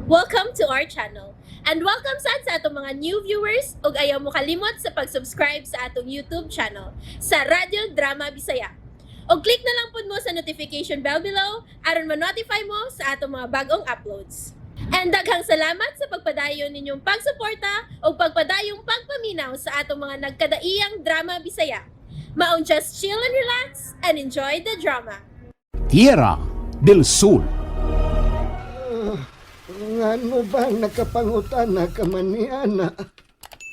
Welcome to our channel. And welcome sa atong mga new viewers ug ayaw mo kalimot sa pag-subscribe sa atong YouTube channel sa Radio Drama Bisaya. O click na lang pud mo sa notification bell below aron ma-notify mo sa atong mga bagong uploads. And daghang salamat sa pagpadayon ninyong pagsuporta o pagpadayong pagpaminaw sa atong mga nagkadaiyang Drama Bisaya. Maong just chill and relax and enjoy the drama. Tierra del Sur. Ngano bang nakapangutana ka man ni ana?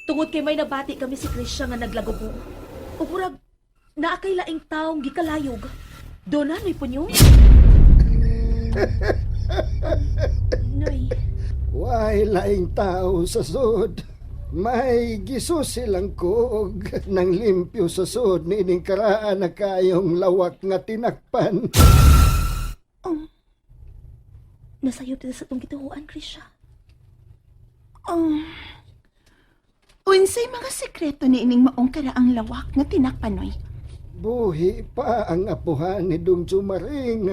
Tungod kay may nabati kami si Krisya nga naglagogo. O murag, naakay laing taong gikalayog. Donanoy po niyo? Noy, Way laing tao sa sud. May gisus silang kuog nang limpyo sa sud ni ining karaan na kayong lawak nga tinakpan. nasayop dito sa itong gituhuan, Krisya. Unsay mga sekreto ni ining maong karaang lawak nga tinakpanoy. Buhi pa ang apuhan ni Dong Jumaring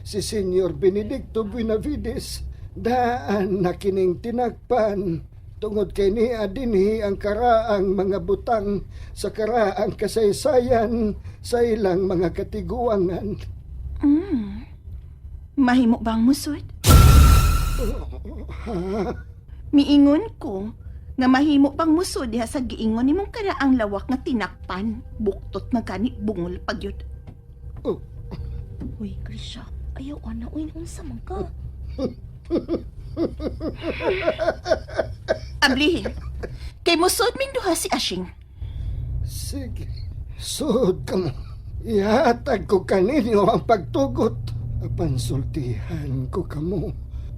si Senyor Benedicto Buenavides. Daan na kining tinakpan. Tungod kay niya dinhi ang karaang mga butang sa karaang kasaysayan sa ilang mga katiguangan. Mahimo bang musod? Miingon ko nga mahimo pang musod diha sa giingon nimong karaang lawak nga tinakpan. Buktot na gani bungol pagyud. Uy, Krisya, ayaw ana. Uy, unsa man ka? Ablihin. Kay musod ming duha si Ashing. Sige, sud ka mo. Ihatag ko kaninyo ang pagtugot. Apansultihan ko kamo.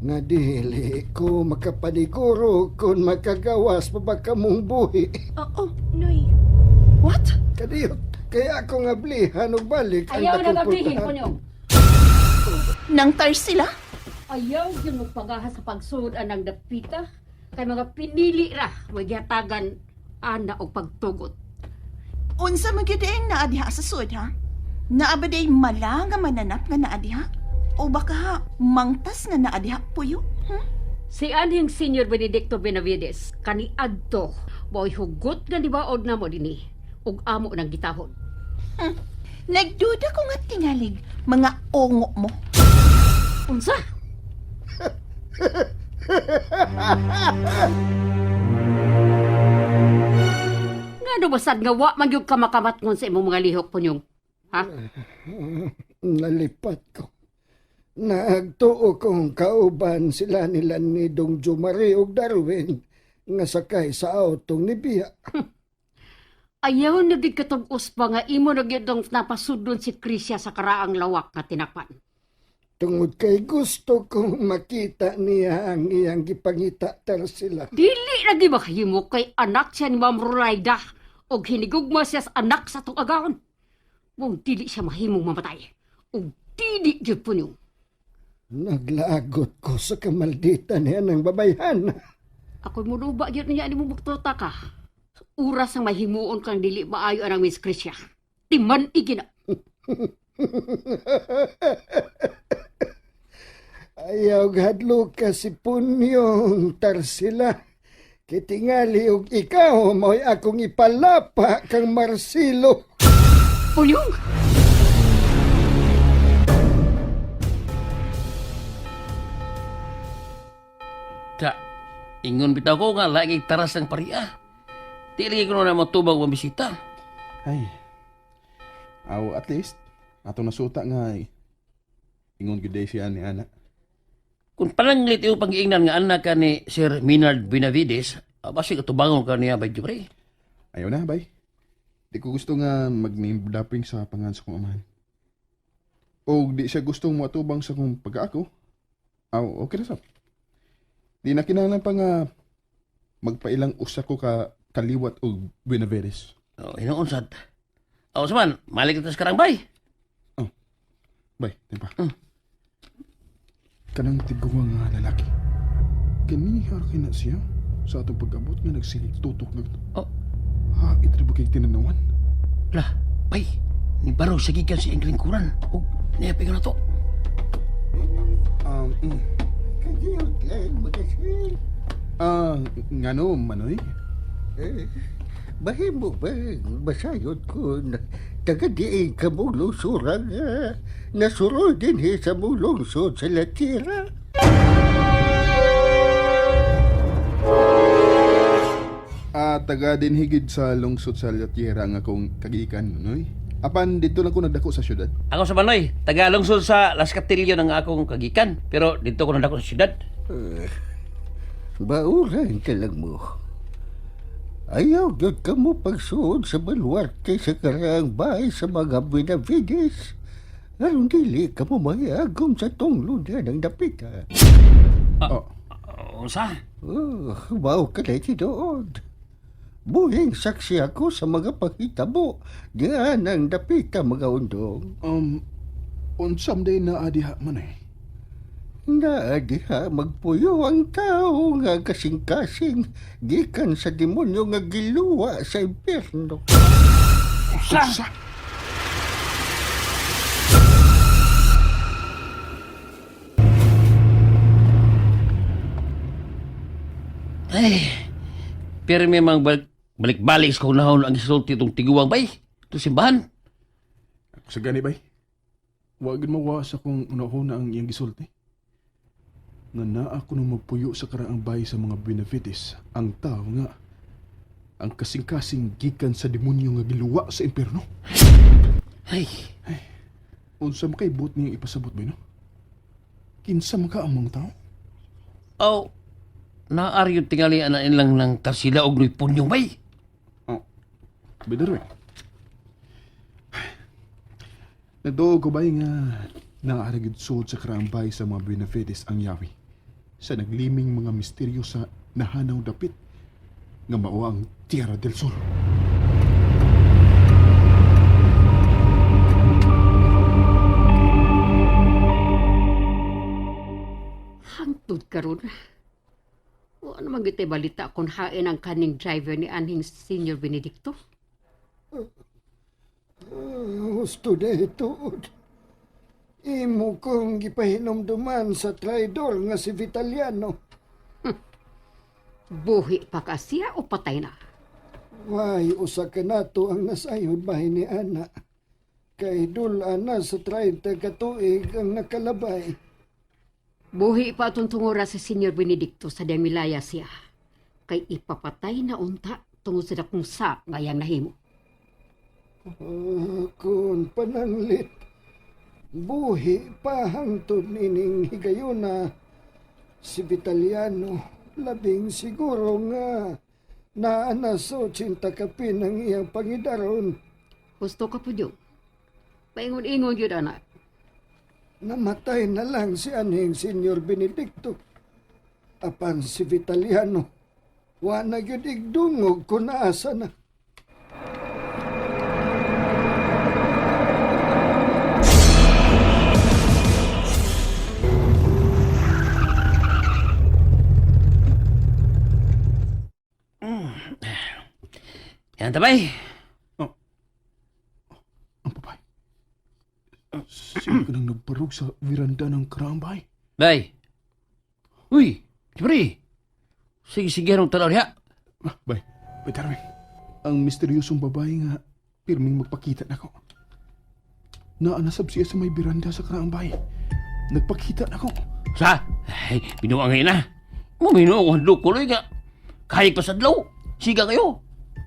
Nga dili ko makapaniguro kung makagawas pa ba kamong buhi. Noy. What? Kadiyot, kaya ako nga blihan o balik ang Ayaw na dakong gabihin pultahan. ko niyo. Nang tar sila? Ayaw yun magpagaha sa pagsuod anang dapita. Kay mga pinili ra, may gihatagan ana og pagtugot. Unsa magyudaing naa diha sa sud, ha? Naabaday mala nga mananap nga naa diha? O baka ha, mangtas nga naa diha puyo? Si anhing Senior Benedicto Benavides, kani adto, boy hugot nga nibaod na mo dinhi, ug amo nang gitahon. Nagduda ko nga tingalig, mga ongo mo. Unsa? Ngano basad nga wa man gyud ka makamatngon sa imong mga lihok punyong? Ha? Nalipat ko. Nagtuo kong kauban sila nila ni Dong Jumari ug Darwin nga sakay sa autong ni Bia. Ayaw na gid katug-os pa nga imo na gyud ang napasudlon si Krisya sa karaang lawak nga tinakpan. Tungod kay gusto kong makita niya ang iyang gipangita sila. Dili lagi makahimo kay anak siya ni Ma'am Roraida o hinigugma siya sa anak sa itong agawon. Mong dili siya mahimong mamatay. O dili gyud po niyo. Naglagot ko sa kamaldita niya ng babayhan. Ako'y muruba gyud niya ni mo buktuta ka. Uras ang mahimuon kang dili maayo anang Miss Krisya. Timan igina. Ayaw hadlo ka si Punyong Tarsila. Kitingali og ikaw mo'y akong ipalapa kang Marcelo. Punyong! Ka, ingon bitaw ko nga lagi taras ng pariya. Di lagi ko na matubag o bisita. Ay, at least, ato nasuta nga ingon gud siya ni ana. Kung pananglit yung pag-iingnan nga anak ka ni Sir Minard Benavides, basi katubangon ka niya ba, Jure? Ayaw na, bay. Di ko gusto nga mag-name dropping sa pangan sa kong amahan. O di siya gustong matubang sa kong pag-aako. Okay na sab. Di na kinahanglan pa nga magpailang usa ko ka kaliwat o Benavides. Hinoon sad. Saman, malik ito sa karang bay. Bay, tempa. Kanang tiguang nga lalaki. Kanihar kina siya sa atong pag-abot nga nagsilig tutok na ito. Ha, itribog kay tinanawan. Lah, bay, ni Baro sa gikan si Ingling Kuran. O, niya na to. Kadiyot lang, Ngano, Manoy? Mahimo ba masayod ko na taga-diin ka mong lungsurang nasurod din sa mong lungsod sa Latira? Taga din higid sa lungsod sa Latira ang akong kagikan, Manoy. Apan dito lang ko nagdako sa syudad. Ako sa Manoy, tagalungsod sa Las Castillo ng akong kagikan. Pero dito ko nadako sa syudad. Bauran ka lang mo. Ayaw yun ka mo pagsuod sa baluarte sa karaang bahay sa mga Benavides. Aron dili ka mo mayagom sa tunglo na ng dapita. Unsa? Wow ka na doon. Buhing saksi ako sa mga pakitabo. Diyan ang dapita mga undong. Unsam day na adiha, Manoy. Diha magpuyo ang tao nga kasing-kasing gikan sa demonyo nga giluwa sa impyerno. Usa? Ay, pero may mga balik-balik sa kunahon ang isulti itong tiguang bay. Ito simbahan. Sa gani bay? Wag mawas akong unahuna ang iyang gisulti. Nga naa ko nang magpuyo sa karaang bahay sa mga Benavides. Ang tao nga, ang kasing-kasing gikan sa demonyo nga giluwa sa impyerno. Ay, Unsa makay buot niyang ipasabot ba, no? Kinsa maka ang mga tao? naari yung tingali na ilang ng tarsila og noy punyong bay. Bidarwe. Nagdoog ko ba nga naaragid suod sa karambay sa mga Benavides ang yawi sa nagliming mga misteryo sa nahanaw dapit nga mao ang Tierra del Sur. Hangtod karon. Wa naman gitay balita kung hain ang kaning driver ni anhing Senior Benedicto. Gusto na ito. Imo kong gipahinomduman sa traidor nga si Vitaliano. Buhi pa ka siya o patay na? Why, usa ka nato ang nasayod bahay ni Ana. Kay dula na sa 30 katuig ang nakalabay. Buhi pa atong tungora sa Senior Benedicto sa Demilaya siya. Kay ipapatay na unta tungod sa dakong sa ngayang nahimo. Kung pananglit, buhi pa hangtod nining higayuna si Vitaliano, labing siguro nga naanaso 80 kapin ang iyang pangidaron. Gusto ka po yun. Paingon-ingon yun, anak. Namatay na lang si anhing Senior Benedicto. Apan si Vitaliano, wa na gyud igdungog kung naasa na. Yan tabay. Ang papay. Sino ka nang nagparog sa veranda ng karambay? Bay. Uy, siyempre. Sige, anong tanaw niya? Bay, Darwin. Ang misteryosong babae nga pirming magpakita na ko. Naanasab siya sa may veranda sa karambay. Nagpakita na ko. Sa? Ay, binuang ngayon na. Muminuang handlo ko lang nga. Kahit pa sa dlaw. Siga kayo.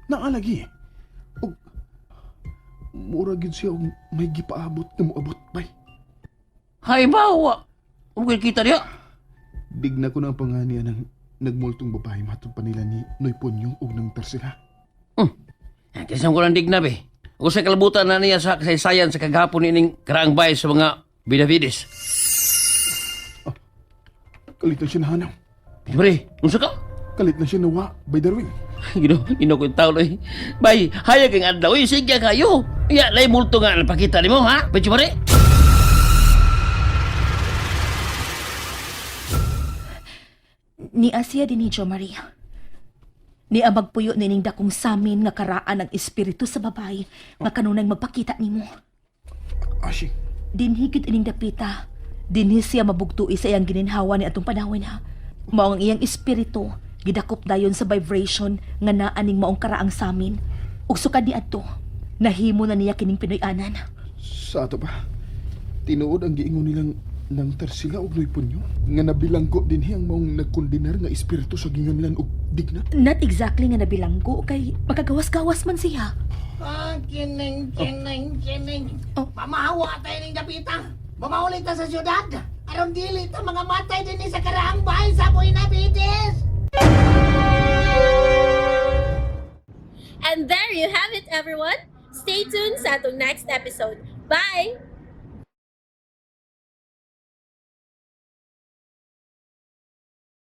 Naalagi. O, muragid siya og may gipaabot na moabot, bay. Hay bawa. Umukil kita niya. Digna ko na ang panganiya ng nagmultong babae matod pa nila ni Noy Punyong og ng tersila. Kisang ko lang digna, be. Ako sa kalabutan na niya sa kasaysayan sa kagahapon ining karaang bahay sa mga Benavides. Kalit na siya nahanaw. Siyempre, unsa ka? Kalit na siya nawa, bay Darwin. Gino ko yung tao loy. Bay, hayag ang adlaw. Sige kayo. Ya, lay multo nga napakita ni mo, ha? Pwede mo rin? Ni Asia din ni Jo Maria. Ni magpuyo nining dakong samin nga karaan ng espiritu sa babay nga kanunay magpakita nimo. Ashi, Dinhigit ining dapita. Dinhi siya mabugtui sa iyang gininhawa ni atong panahon ha. Mao ang iyang espiritu Gidakop dayon sa vibration nga naaning maong karaang samin. Ug sukad ni adto, nahimo na niya kining Pinoy-anan. Sa ato pa, tinuod ang giingon nilang nang tarsila og noy punyo nga nabilanggo din hiyang maong nagkondenar nga espiritu sa ginganlan og digna. Not exactly nga nabilanggo kay makagawas-gawas man siya. Kining. Oh. Pamahawa tayo ng dapita. Mamaulit ta sa syudad. Aron dili ta mga matay din sa karaang bahay sa Buenavides. And there you have it, everyone. Stay tuned sa atong next episode. Bye!